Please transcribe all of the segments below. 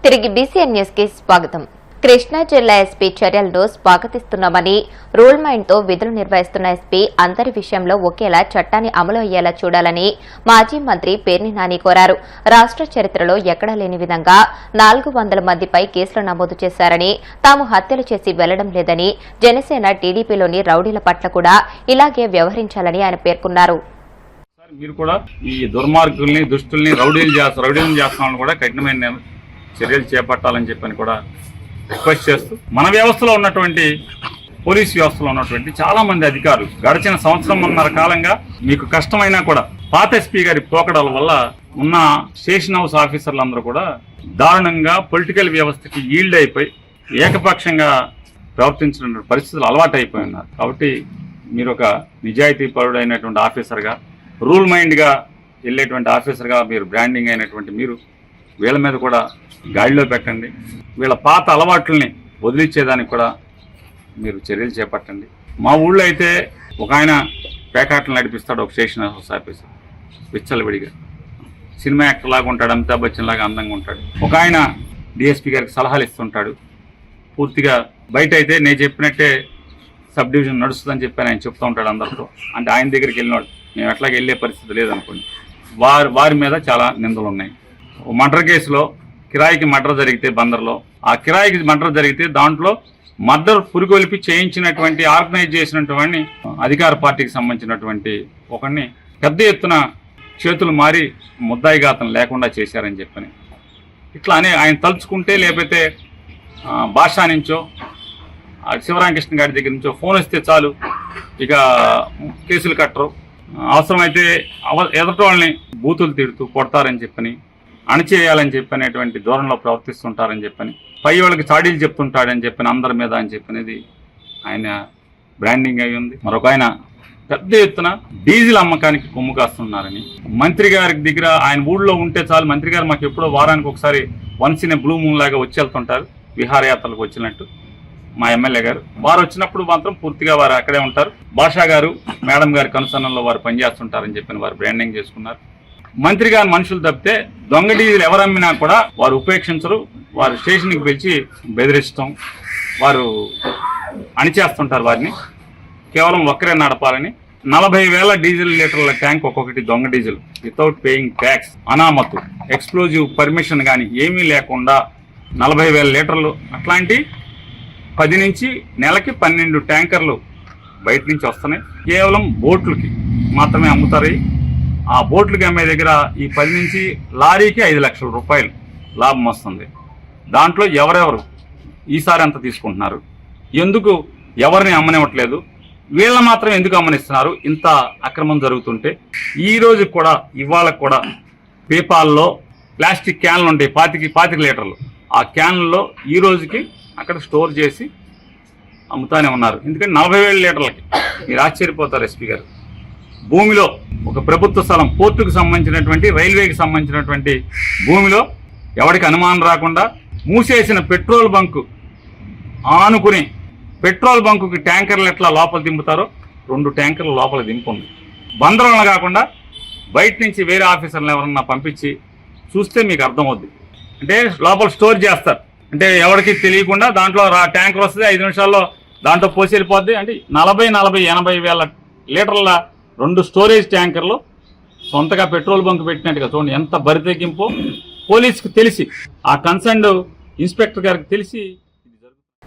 తిరిగి BCN news కి స్వాగతం. కృష్ణా జిల్లా ఎస్పీ చర్యలను స్వాగతిస్తున్నామని, రూల్ మైండ్తో విధులు నిర్వహిస్తున్న ఎస్పీ అందరి విషయంలో ఒకేలా చట్టాన్ని అమలు అయ్యేలా చూడాలని మాజీ మంత్రి పేర్ని నాని కోరారు. రాష్ట్ర చరిత్రలో ఎక్కడా లేని విధంగా 400 మందిపై కేసులు నమోదు చేశారని, తాము హత్యలు చేసి వెళ్లడం లేదని, జనసేన టీడీపీలోని రౌడీల పట్ల కూడా ఇలాగే వ్యవహరించాలని ఆయన పేర్కొన్నారు. మీరు కూడా ఈ దుర్మార్గుల్ని, దుష్టుల్ని, రౌడీలు చేస్తున్న కూడా కఠినమైన చర్యలు చేపట్టాలని చెప్పని కూడా రిక్వెస్ట్ చేస్తూ, మన వ్యవస్థలో ఉన్నటువంటి పోలీస్ వ్యవస్థలో ఉన్నటువంటి చాలా మంది అధికారులు గడిచిన సంవత్సరంన్నర కాలంగా మీకు కష్టమైనా కూడా పాత ఎస్పీ గారి పోకడల వల్ల ఉన్న స్టేషన్ హౌస్ ఆఫీసర్లందరూ కూడా దారుణంగా పొలిటికల్ వ్యవస్థకి ఈల్డ్ అయిపోయి ఏకపక్షంగా ప్రవర్తించిన పరిస్థితులు అలవాటు అయిపోయి ఉన్నారు. కాబట్టి మీరు ఒక నిజాయితీ పరుడైనటువంటి ఆఫీసర్గా, రూల్ మైండ్గా వెళ్ళేటువంటి ఆఫీసర్గా మీరు బ్రాండింగ్ అయినటువంటి మీరు వీళ్ళ మీద కూడా గాడిలో పెట్టండి. వీళ్ళ పాత అలవాట్లని వదిలించేదానికి కూడా మీరు చర్యలు చేపట్టండి. మా ఊళ్ళో అయితే ఒక ఆయన పేకాటలు నడిపిస్తాడు, ఒక స్టేషన్ హౌస్ ఆఫీసర్, విచ్చలవిడిగా సినిమా యాక్టర్ లాగా ఉంటాడు, అమితాబ్ బచ్చన్ లాగా అందంగా ఉంటాడు. ఒక ఆయన డిఎస్పీ గారికి సలహాలు ఇస్తుంటాడు. పూర్తిగా బయట అయితే నేను చెప్పినట్టే సబ్ డివిజన్ నడుస్తుందని చెప్పి ఆయన చెప్తూ ఉంటాడు అందరితో. అంటే ఆయన దగ్గరికి వెళ్ళినాడు, మేము ఎట్లాగ వెళ్ళే పరిస్థితి లేదనుకోండి. వారి మీద చాలా నిందలు ఉన్నాయి. మర్డర్ కేసులో కిరాయికి మర్డర్ జరిగితే బందర్లో, ఆ కిరాయికి మర్డర్ జరిగితే దాంట్లో మర్డర్ పురికొల్పి చేయించినటువంటి, ఆర్గనైజ్ చేసినటువంటి అధికార పార్టీకి సంబంధించినటువంటి ఒకరిని పెద్ద ఎత్తున చేతులు మారి ముద్దాయిఘాతం లేకుండా చేశారని చెప్పని ఇట్లానే ఆయన తలుచుకుంటే, లేకపోతే భాషా నుంచో శివరామకృష్ణ గారి దగ్గర నుంచో ఫోన్ వస్తే చాలు ఇక కేసులు కట్టరు. అవసరమైతే ఎదుటి వాళ్ళని బూతులు తిడుతూ కొడతారని చెప్పని, అణిచేయాలని చెప్పనేటువంటి ధోరణిలో ప్రవర్తిస్తుంటారని చెప్పని, పై వాళ్ళకి చాడీలు చెప్తుంటాడని చెప్పని అందరి మీద అని చెప్పనేది ఆయన బ్రాండింగ్ అయి ఉంది. మరొక ఆయన పెద్ద ఎత్తున డీజిల్ అమ్మకానికి కొమ్ము కాస్తున్నారని, మంత్రి గారి దగ్గర ఆయన ఊళ్ళో ఉంటే చాలు, మంత్రి గారు మాకు ఎప్పుడో వారానికి ఒకసారి once in a blue moon లాగా వచ్చి వెళ్తుంటారు, విహారయాత్రలకు వచ్చినట్టు. మా ఎమ్మెల్యే గారు వారు వచ్చినప్పుడు మాత్రం పూర్తిగా వారు అక్కడే ఉంటారు. భాషా గారు మేడం గారి కనుసన్నల్లో వారు పనిచేస్తుంటారని చెప్పి వారు బ్రాండింగ్ చేసుకున్నారు. మంత్రి గారి మనుషులు తప్పితే దొంగ డీజిల్ ఎవరమ్మినా కూడా వారు ఉపేక్షించరు. వారు స్టేషన్కి పిలిచి బెదిరిస్తాం, వారు అణిచేస్తుంటారు. వారిని కేవలం ఒక్కరే నడపాలని 40,000 డీజిల్ లీటర్ల ట్యాంక్ ఒక్కొక్కటి దొంగ డీజిల్, వితౌట్ పేయింగ్ ట్యాక్స్, అనామతు, ఎక్స్ప్లోజివ్ పర్మిషన్ కానీ ఏమీ లేకుండా 40,000 లీటర్లు, అట్లాంటి 10 నుంచి నెలకి 12 ట్యాంకర్లు బయట నుంచి వస్తున్నాయి. కేవలం బోట్లకి మాత్రమే అమ్ముతారు. ఆ బోట్లకి అమ్మే దగ్గర ఈ 10 నుంచి లారీకి 5 లక్షల రూపాయలు లాభం వస్తుంది. దాంట్లో ఎవరెవరు ఈసారి ఎంత తీసుకుంటున్నారు, ఎందుకు ఎవరిని అమ్మనివ్వట్లేదు, వీళ్ళ మాత్రం ఎందుకు అమ్మనిస్తున్నారు? ఇంత అక్రమం జరుగుతుంటే ఈ రోజు కూడా, ఇవాళ కూడా పేపాల్లో ప్లాస్టిక్ క్యాన్లు ఉంటాయి, 25 లీటర్లు. ఆ క్యాన్లలో ఈ రోజుకి అక్కడ స్టోర్ చేసి అమ్ముతానే ఉన్నారు. ఎందుకంటే 40,000 లీటర్లకి. మీరు ఆశ్చర్యపోతారు ఎస్పీ గారు. భూమిలో ఒక ప్రభుత్వ స్థలం, పోర్టుకు సంబంధించినటువంటి, రైల్వేకి సంబంధించినటువంటి భూమిలో ఎవరికి అనుమానం రాకుండా మూసేసిన పెట్రోల్ బంకు ఆనుకుని, పెట్రోల్ బంకుకి ట్యాంకర్లు ఎట్లా లోపల దింపుతారో 2 ట్యాంకర్లు లోపల దింపుంది. బందరంలో కాకుండా బయట నుంచి వేరే ఆఫీసర్లు ఎవరన్నా పంపించి చూస్తే మీకు అర్థమవుద్ది. అంటే లోపల స్టోర్ చేస్తారు, అంటే ఎవరికి తెలియకుండా దాంట్లో ట్యాంకర్ వస్తుంది, 5 నిమిషాల్లో దాంట్లో పోసి వెళ్ళిపోద్ది. అంటే 80,000 లీటర్ల 2 స్టోరేజ్ ట్యాంకర్లు సొంతగా పెట్రోల్ బంక్ పెట్టినట్టుగా చూడండి ఎంత బరితెగింపో. పోలీసుకు తెలిసి, ఆ కన్సర్న్డ్ ఇన్స్పెక్టర్ గారికి తెలిసి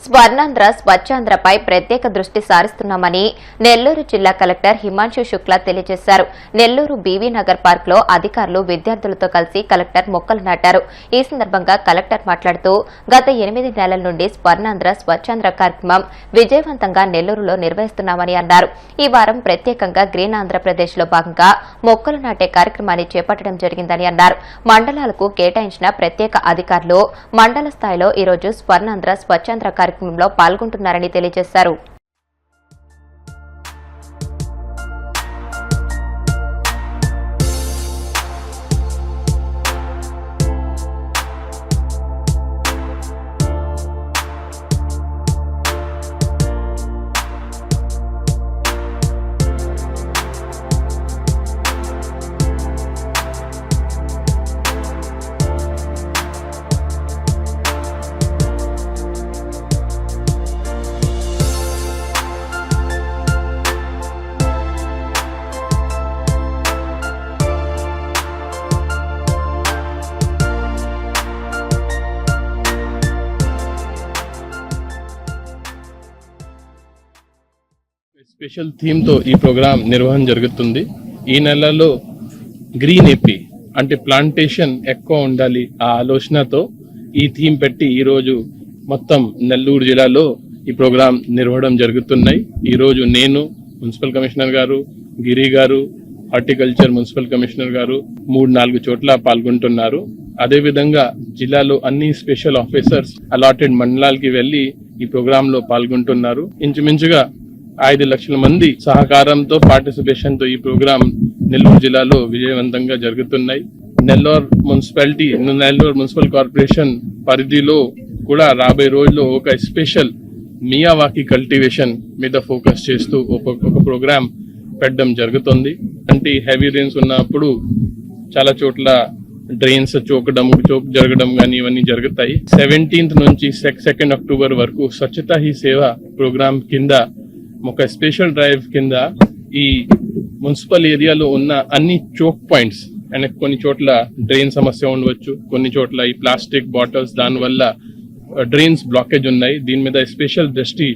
స్వర్ణాంధ్ర స్వచ్ఛాంధ్రపై ప్రత్యేక దృష్టి సారిస్తున్నామని నెల్లూరు జిల్లా కలెక్టర్ హిమాంశు శుక్లా తెలియజేశారు. నెల్లూరు బీవీ నగర్ పార్క్ లో అధికారులు, విద్యార్థులతో కలిసి కలెక్టర్ మొక్కలు నాటారు. ఈ సందర్భంగా కలెక్టర్ మాట్లాడుతూ, గత 8 నెలల నుండి స్వర్ణాంధ్ర స్వచ్ఛాంధ్ర కార్యక్రమం విజయవంతంగా నెల్లూరులో నిర్వహిస్తున్నామని అన్నారు. ఈ వారం ప్రత్యేకంగా గ్రీన్ ఆంధ్రప్రదేశ్ లో భాగంగా మొక్కలు నాటే కార్యక్రమాన్ని చేపట్టడం జరిగిందని అన్నారు. మండలాలకు కేటాయించిన ప్రత్యేక అధికారులు మండల స్థాయిలో ఈరోజు స్వర్ణాంధ్ర స్వచ్ఛాంధ్ర కార్యక్రమంలో పాల్గొంటున్నారని తెలియజేశారు. స్పెషల్ థీమ్తో ఈ ప్రోగ్రాం నిర్వహణ జరుగుతుంది. ఈ నెలలో గ్రీన్ ఏపీ అంటే ప్లాంటేషన్ ఎక్కువ ఉండాలి ఆ ఆలోచనతో ఈ థీమ్ పెట్టి ఈరోజు మొత్తం నెల్లూరు జిల్లాలో ఈ ప్రోగ్రాం నిర్వహణ జరుగుతున్నాయి. ఈరోజు నేను, మున్సిపల్ కమిషనర్ గారు, గిరి గారు, హార్టికల్చర్ మున్సిపల్ కమిషనర్ గారు 3-4 చోట్ల పాల్గొంటున్నారు. అదేవిధంగా జిల్లాలో అన్ని స్పెషల్ ఆఫీసర్స్ అలాటెడ్ మండలాలకి వెళ్లి ఈ ప్రోగ్రామ్ లో పాల్గొంటున్నారు. ఇంచుమించుగా 5 లక్షల మంది సహకారంతో పార్టిసిపేషన్ తో ఈ ప్రోగ్రాం నెల్లూరు జిల్లాలో విజయవంతంగా జరుగుతున్నాయి. నెల్లూరు మున్సిపల్ కార్పొరేషన్ పరిధిలో కూడా రాబోయే రోజుల్లో ఒక స్పెషల్ మియావాకి కల్టివేషన్ మీద ఫోకస్ చేస్తూ ఒక ప్రోగ్రామ్ పెట్టడం జరుగుతుంది. అంటే హెవీ రెయిన్స్ ఉన్నప్పుడు చాలా చోట్ల డ్రైన్స్ చోక్ జరగడం కానీ ఇవన్నీ జరుగుతాయి. 17th నుంచి 2 అక్టోబర్ వరకు స్వచ్ఛతా హీ సేవ ప్రోగ్రామ్ కింద ఒక స్పెషల్ డ్రైవ్ కింద ఈ మున్సిపల్ ఏరియాలో ఉన్న అన్ని చోక్ పాయింట్స్ అండ్ కొన్ని చోట్ల డ్రైన్ సమస్య ఉండవచ్చు, కొన్ని చోట్ల ఈ ప్లాస్టిక్ బాటిల్స్ దానివల్ల డ్రైన్స్ బ్లాకేజ్ ఉన్నాయి. దీని మీద స్పెషల్ దృష్టి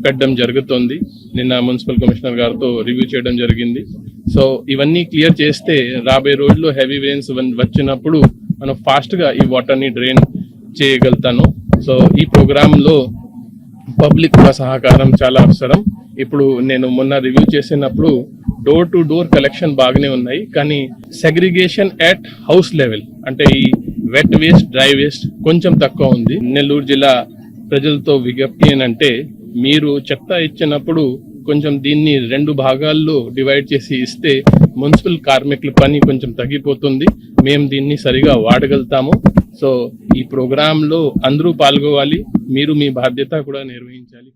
పెట్టడం జరుగుతుంది. నిన్న మున్సిపల్ కమిషనర్ గారితో రివ్యూ చేయడం జరిగింది. సో ఇవన్నీ క్లియర్ చేస్తే రాబోయే రోజుల్లో హెవీ రెయిన్స్ వచ్చినప్పుడు మనం ఫాస్ట్ గా ఈ వాటర్ ని డ్రైన్ చేయగలుగుతాను. సో ఈ ప్రోగ్రామ్ లో పబ్లిక్ సహకారం చాలా అవసరం. ఇప్పుడు నేను మొన్న రివ్యూ చేసినప్పుడు డోర్ టు డోర్ కలెక్షన్ బాగానే ఉన్నాయి, కానీ సెగ్రిగేషన్ అట్ హౌస్ లెవెల్ అంటే ఈ వెట్ వేస్ట్, డ్రై వేస్ట్ కొంచెం తక్కువ ఉంది. నెల్లూరు జిల్లా ప్రజలతో విజ్ఞప్తి ఏంటంటే మీరు చెత్త ఇచ్చినప్పుడు కొంచెం దీన్ని 2 భాగాల్లో డివైడ్ చేసి ఇస్తే మున్సిపల్ కార్మికుల పని కొంచెం తగ్గిపోతుంది. మేము దీన్ని సరిగా వాడగలుగుతాము. సో ఈ ప్రోగ్రామ్ లో అందరూ పాల్గొవాలి, మీరు మీ బాధ్యత కూడా నిర్వహించాలి.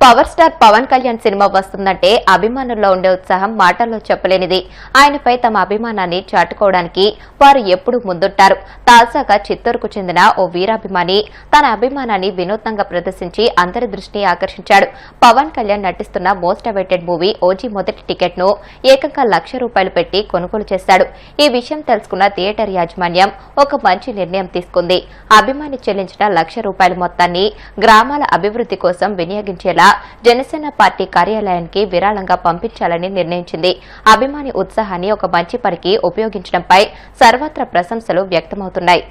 Power star Pawan Kalyan cinema వస్తుందంటే అభిమానుల్లో ఉండే ఉత్సాహం మాటల్లో చెప్పలేనిది. ఆయనపై తమ అభిమానాన్ని చాటుకోవడానికి వారు ఎప్పుడూ ముందుంటారు. తాజాగా చిత్తూరుకు చెందిన ఓ వీరాభిమాని తన అభిమానాన్ని వినూత్నంగా ప్రదర్శించి అందరి దృష్టిని ఆకర్షించాడు. పవన్ కళ్యాణ్ నటిస్తున్న మోస్ట్ అవైటెడ్ మూవీ ఓజీ మొదటి టికెట్ ను ఏకంగా ₹1,00,000 పెట్టి కొనుగోలు చేశాడు. ఈ విషయం తెలుసుకున్న థియేటర్ యాజమాన్యం ఒక మంచి నిర్ణయం తీసుకుంది. అభిమాని చెల్లించిన ₹1,00,000 మొత్తాన్ని గ్రామాల అభివృద్ధి కోసం వినియోగించేలా జనసేన పార్టీ కార్యాలయానికి విరాళంగా పంపించాలని నిర్ణయించింది. అభిమాని ఉత్సాహాన్ని ఒక మంచి పనికి ఉపయోగించడంపై సర్వత్రా ప్రశంసలు వ్యక్తమవుతున్నాయి.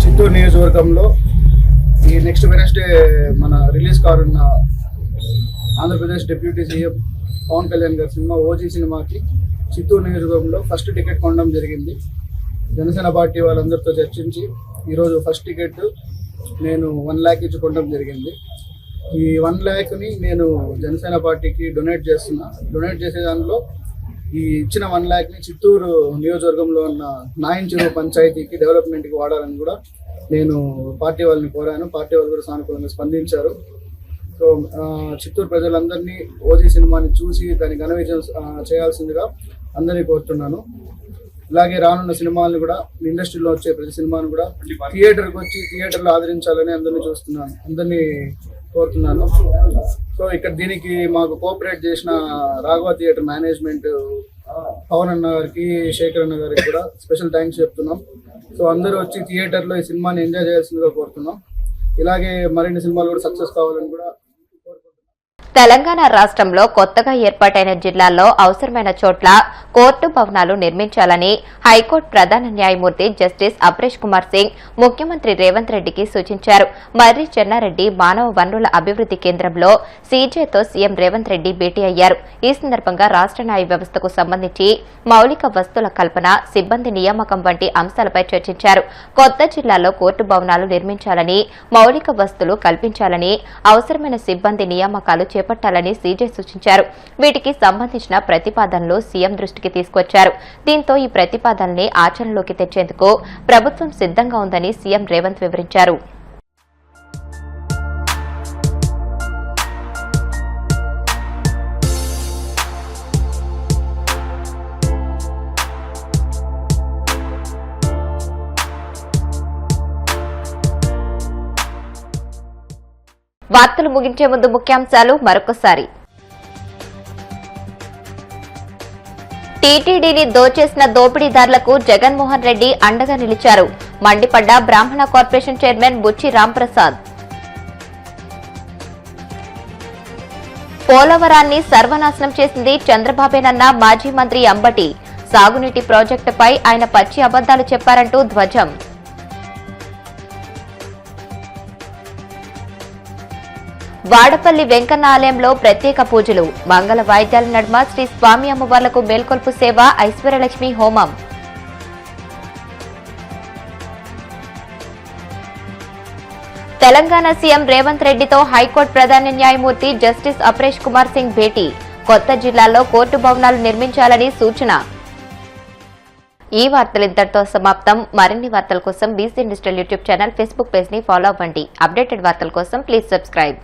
చిత్తూరు నియోజకవర్గంలో ఈ నెక్స్ట్ వెనస్డే మన రిలీజ్ కానున్న ఆంధ్రప్రదేశ్ డిప్యూటీ సీఎం పవన్ కళ్యాణ్ గారి సినిమా ఓజీ సినిమాకి చిత్తూరు నియోజకవర్గంలో ఫస్ట్ టికెట్ కొనడం జరిగింది. జనసేన పార్టీ వాళ్ళందరితో చర్చించి ఈరోజు ఫస్ట్ టికెట్ నేను 1 lakh ఇచ్చి కొనడం జరిగింది. ఈ 1 lakh నేను జనసేన పార్టీకి డొనేట్ చేసే దానిలో ఈ ఇచ్చిన 1 lakh చిత్తూరు నియోజకవర్గంలో ఉన్న నాయించెరువు పంచాయతీకి డెవలప్మెంట్కి వాడాలని కూడా నేను పార్టీ వాళ్ళని కోరాను. పార్టీ వాళ్ళు కూడా సానుకూలంగా స్పందించారు. సో చిత్తూరు ప్రజలందరినీ ఓజీ సినిమాని చూసి దాన్ని ఘన విజయం చేయాల్సిందిగా అందరినీ కోరుతున్నాను. ఇలాగే రానున్న సినిమాలను కూడా ఇండస్ట్రీలో వచ్చే ప్రతి సినిమాను కూడా థియేటర్కి వచ్చి థియేటర్లో ఆదరించాలని అందరినీ కోరుతున్నాను. సో ఇక్కడ దీనికి మాకు కోఆపరేట్ చేసిన రాఘవ థియేటర్ మేనేజ్మెంట్ పవన్ అన్న గారికి, శేఖర్ అన్న గారికి కూడా స్పెషల్ థ్యాంక్స్ చెప్తున్నాం. సో అందరూ వచ్చి థియేటర్లో ఈ సినిమాని ఎంజాయ్ చేయాల్సిందిగా కోరుతున్నాం. ఇలాగే మరిన్ని సినిమాలు కూడా సక్సెస్ కావాలని కూడా. తెలంగాణ రాష్ట్రంలో కొత్తగా ఏర్పాటైన జిల్లాల్లో అవసరమైన చోట్ల కోర్టు భవనాలు నిర్మించాలని హైకోర్టు ప్రధాన న్యాయమూర్తి జస్టిస్ అప్రేష్ కుమార్ సింగ్ ముఖ్యమంత్రి రేవంత్ రెడ్డికి సూచించారు. మర్రి చెన్నారెడ్డి మానవ వనరుల అభివృద్ధి కేంద్రంలో సీజేతో సీఎం రేవంత్ రెడ్డి భేటీ అయ్యారు. ఈ సందర్భంగా రాష్ట్ర న్యాయ వ్యవస్థకు సంబంధించి మౌలిక వస్తుల కల్పన, సిబ్బంది నియామకం వంటి అంశాలపై చర్చించారు. కొత్త జిల్లాలో కోర్టు భవనాలు నిర్మించాలని, మౌలిక వస్తులు కల్పించాలని, అవసరమైన సిబ్బంది నియామకాలు చేపట్టాలని సీజే సూచించారు. వీటికి సంబంధించిన ప్రతిపాదనలు సీఎం దృష్టికి తీసుకొచ్చారు. దీంతో ఈ ప్రతిపాదనల్ని ఆచరణలోకి తెచ్చేందుకు ప్రభుత్వం సిద్ధంగా ఉందని సీఎం రేవంత్ వివరించారు. వార్తలు ముగించే ముందు ముఖ్యాంశాలు మరొకసారి. టీటీడీని దోచేసిన దోపిడీదారులకు జగన్మోహన్ రెడ్డి అండగా నిలిచారు. మండిపడ్డ బ్రాహ్మణ కార్పొరేషన్ చైర్మన్ బుచ్చి రాంప్రసాద్. పోలవరాన్ని సర్వనాశనం చేసింది చంద్రబాబేనన్న మాజీ మంత్రి అంబటి. సాగునీటి ప్రాజెక్టుపై ఆయన పచ్చి అబద్దాలు చెప్పారంటూ ధ్వజం. వాడపల్లి వెంకన్న ఆలయంలో ప్రత్యేక పూజలు. మంగళ వాయిద్యాల నడుమ శ్రీ స్వామి అమ్మవార్లకు మేల్కొల్పు సేవ, ఐశ్వర్యలక్ష్మి హోమం. తెలంగాణ సీఎం రేవంత్ రెడ్డితో హైకోర్టు ప్రధాన న్యాయమూర్తి జస్టిస్ అపరేష్ కుమార్ సింగ్ భేటీ. కొత్త జిల్లాల్లో కోర్టు భవనాలు నిర్మించాలని సూచన. ఈ వార్తలు ఇంతటితో సమాప్తం. మరిన్ని వార్తల కోసం BC digital YouTube channel, Facebook page ని ఫాలో అవ్వండి. అప్డేటెడ్ వార్తల కోసం ప్లీజ్ సబ్స్క్రైబ్.